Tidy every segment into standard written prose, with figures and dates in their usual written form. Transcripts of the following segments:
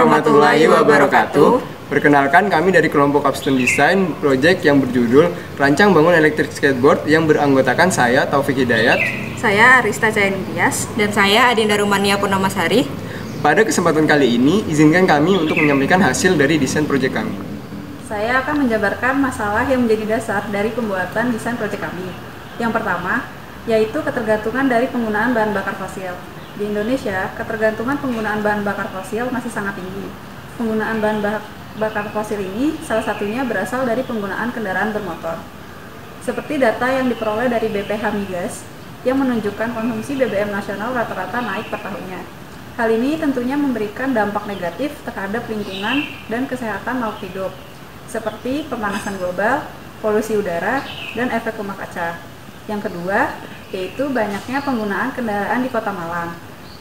warahmatullahi wabarakatuh. Perkenalkan, kami dari kelompok Capstone Design Project yang berjudul Rancang Bangun Electric Skateboard yang beranggotakan saya, Taufik Hidayat, saya Arista Cayantias, dan saya Adinda Rumania Purnamasari. Pada kesempatan kali ini, izinkan kami untuk menyampaikan hasil dari desain proyek kami. Saya akan menjabarkan masalah yang menjadi dasar dari pembuatan desain proyek kami. Yang pertama, yaitu ketergantungan dari penggunaan bahan bakar fosil. Di Indonesia, ketergantungan penggunaan bahan bakar fosil masih sangat tinggi. Penggunaan bahan bakar fosil ini salah satunya berasal dari penggunaan kendaraan bermotor. Seperti data yang diperoleh dari BPH Migas yang menunjukkan konsumsi BBM nasional rata-rata naik per tahunnya. Hal ini tentunya memberikan dampak negatif terhadap lingkungan dan kesehatan makhluk hidup, seperti pemanasan global, polusi udara, dan efek rumah kaca. Yang kedua, yaitu banyaknya penggunaan kendaraan di Kota Malang.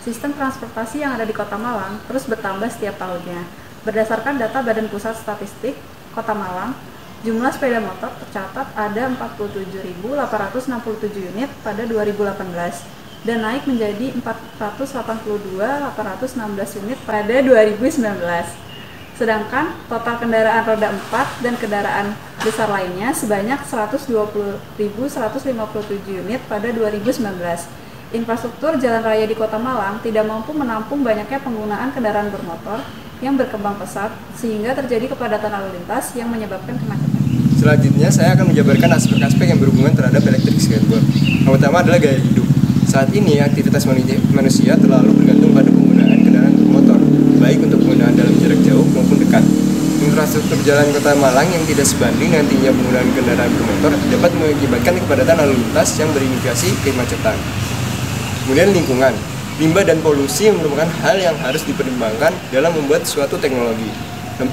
Sistem transportasi yang ada di Kota Malang terus bertambah setiap tahunnya. Berdasarkan data Badan Pusat Statistik Kota Malang, jumlah sepeda motor tercatat ada 47.867 unit pada 2018 dan naik menjadi 482.816 unit pada 2019. Sedangkan total kendaraan roda 4 dan kendaraan besar lainnya sebanyak 120.157 unit pada 2019. Infrastruktur jalan raya di Kota Malang tidak mampu menampung banyaknya penggunaan kendaraan bermotor yang berkembang pesat sehingga terjadi kepadatan lalu lintas yang menyebabkan kemacetan. Selanjutnya, saya akan menjabarkan aspek-aspek yang berhubungan terhadap electric skateboard. Yang pertama adalah gaya hidup. Saat ini, aktivitas manusia terlalu bergantung pada penggunaan kendaraan bermotor, baik untuk penggunaan dalam jarak jauh maupun dekat. Infrastruktur jalan Kota Malang yang tidak sebanding nantinya penggunaan kendaraan bermotor dapat mengakibatkan kepadatan lalu lintas yang berindikasi kemacetan. Kemudian lingkungan. Limbah dan polusi merupakan hal yang harus dipertimbangkan dalam membuat suatu teknologi.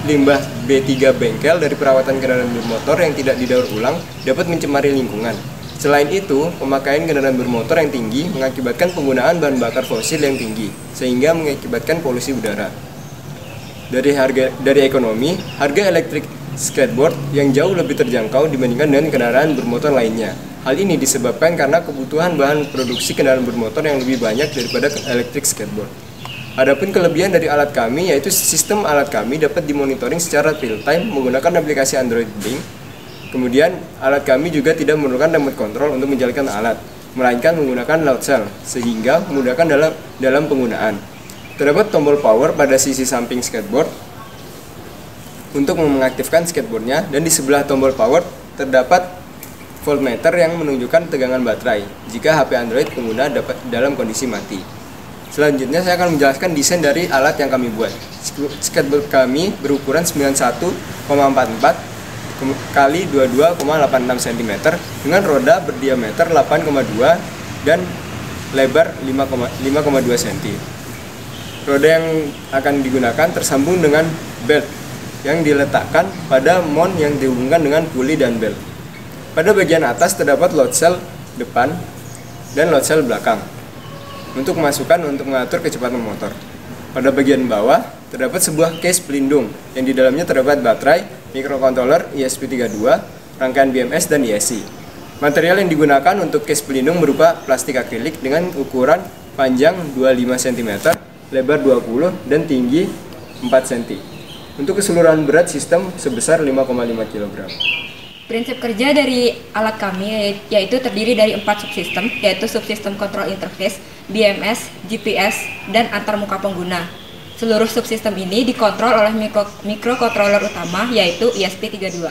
Limbah B3 bengkel dari perawatan kendaraan bermotor yang tidak didaur ulang dapat mencemari lingkungan. Selain itu, pemakaian kendaraan bermotor yang tinggi mengakibatkan penggunaan bahan bakar fosil yang tinggi, sehingga mengakibatkan polusi udara. Dari ekonomi, harga elektrik skateboard yang jauh lebih terjangkau dibandingkan dengan kendaraan bermotor lainnya. Hal ini disebabkan karena kebutuhan bahan produksi kendaraan bermotor yang lebih banyak daripada elektrik skateboard. Adapun kelebihan dari alat kami yaitu sistem alat kami dapat dimonitoring secara real time menggunakan aplikasi Android Link. Kemudian, alat kami juga tidak memerlukan remote control untuk menjalankan alat, melainkan menggunakan load cell, sehingga memudahkan dalam penggunaan. Terdapat tombol power pada sisi samping skateboard untuk mengaktifkan skateboardnya, dan di sebelah tombol power terdapat voltmeter yang menunjukkan tegangan baterai jika HP Android pengguna dapat dalam kondisi mati. Selanjutnya, saya akan menjelaskan desain dari alat yang kami buat. Skateboard kami berukuran 91,44 kali 22,86 cm dengan roda berdiameter 8,2 dan lebar 5,2 cm. Roda yang akan digunakan tersambung dengan belt yang diletakkan pada mount yang dihubungkan dengan puli dan belt. Pada bagian atas terdapat load cell depan dan load cell belakang untuk mengatur kecepatan motor. Pada bagian bawah terdapat sebuah case pelindung yang di dalamnya terdapat baterai, microcontroller ESP32, rangkaian BMS dan ESC. Material yang digunakan untuk case pelindung berupa plastik akrilik dengan ukuran panjang 25 cm, lebar 20 dan tinggi 4 cm. Untuk keseluruhan berat sistem sebesar 5,5 kg. Prinsip kerja dari alat kami yaitu terdiri dari 4 subsistem, yaitu subsistem control interface, BMS, GPS, dan antarmuka pengguna. Seluruh subsistem ini dikontrol oleh microcontroller utama yaitu ESP32.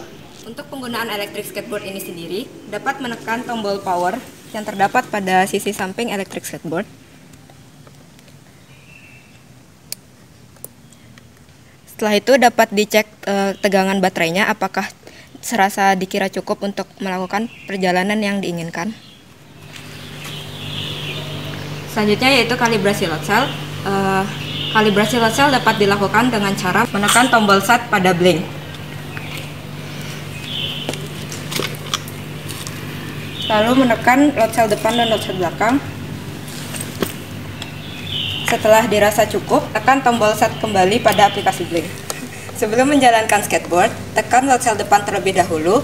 Untuk penggunaan electric skateboard ini sendiri dapat menekan tombol power yang terdapat pada sisi samping electric skateboard. Setelah itu dapat dicek tegangan baterainya apakah serasa dikira cukup untuk melakukan perjalanan yang diinginkan. Selanjutnya yaitu kalibrasi load cell. Kalibrasi load cell dapat dilakukan dengan cara menekan tombol start pada blink. Lalu menekan load cell depan dan load cell belakang. Setelah dirasa cukup, tekan tombol start kembali pada aplikasi blink. Sebelum menjalankan skateboard, tekan load cell depan terlebih dahulu,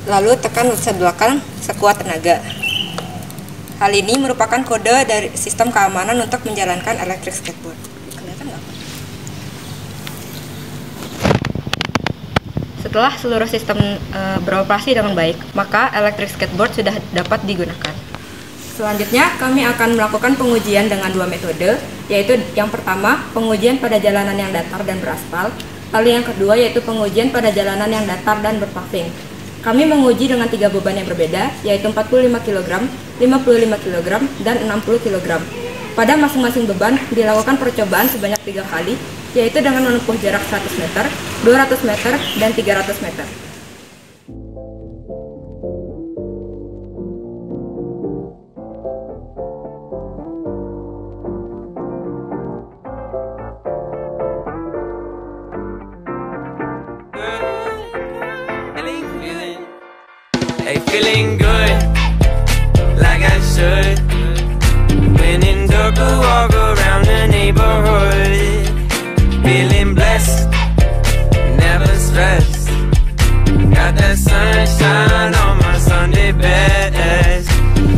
lalu tekan load cell belakang sekuat tenaga. Hal ini merupakan kode dari sistem keamanan untuk menjalankan electric skateboard. Kelihatan nggak? Setelah seluruh sistem beroperasi dengan baik, maka electric skateboard sudah dapat digunakan. Selanjutnya, kami akan melakukan pengujian dengan 2 metode, yaitu yang pertama, pengujian pada jalanan yang datar dan beraspal, lalu yang kedua yaitu pengujian pada jalanan yang datar dan berpaving. Kami menguji dengan 3 beban yang berbeda, yaitu 45 kg, 55 kg, dan 60 kg. Pada masing-masing beban dilakukan percobaan sebanyak 3 kali, yaitu dengan menempuh jarak 100 meter, 200 meter, dan 300 meter. Hey, feeling good, like I should. When in dark, walk around the neighborhood. Feeling blessed, never stressed. Got that sunshine on my Sunday best.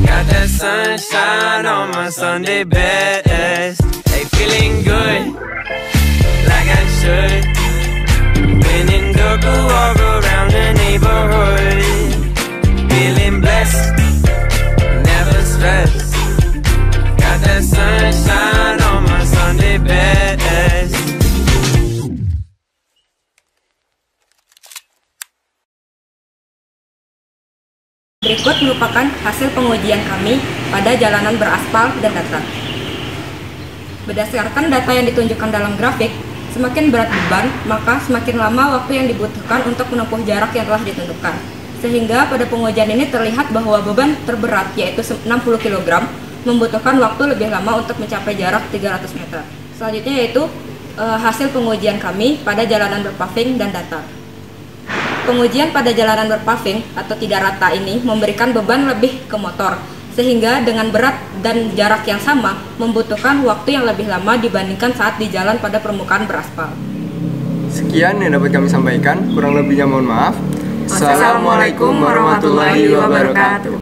Got that sunshine on my Sunday best. Hey, feeling good, like I should. When in dark, walk around the neighborhood. Feeling blessed, never stressed. Got that sunshine on my Sunday best. Berikut merupakan hasil pengujian kami pada jalanan beraspal dan datar. Berdasarkan data yang ditunjukkan dalam grafik, semakin berat beban, maka semakin lama waktu yang dibutuhkan untuk menempuh jarak yang telah ditentukan. Sehingga pada pengujian ini terlihat bahwa beban terberat, yaitu 60 kg, membutuhkan waktu lebih lama untuk mencapai jarak 300 meter. Selanjutnya yaitu hasil pengujian kami pada jalanan berpaving dan datar. Pengujian pada jalanan berpaving atau tidak rata ini memberikan beban lebih ke motor, sehingga dengan berat dan jarak yang sama membutuhkan waktu yang lebih lama dibandingkan saat di jalan pada permukaan beraspal. Sekian yang dapat kami sampaikan, kurang lebihnya mohon maaf. Assalamualaikum warahmatullahi wabarakatuh.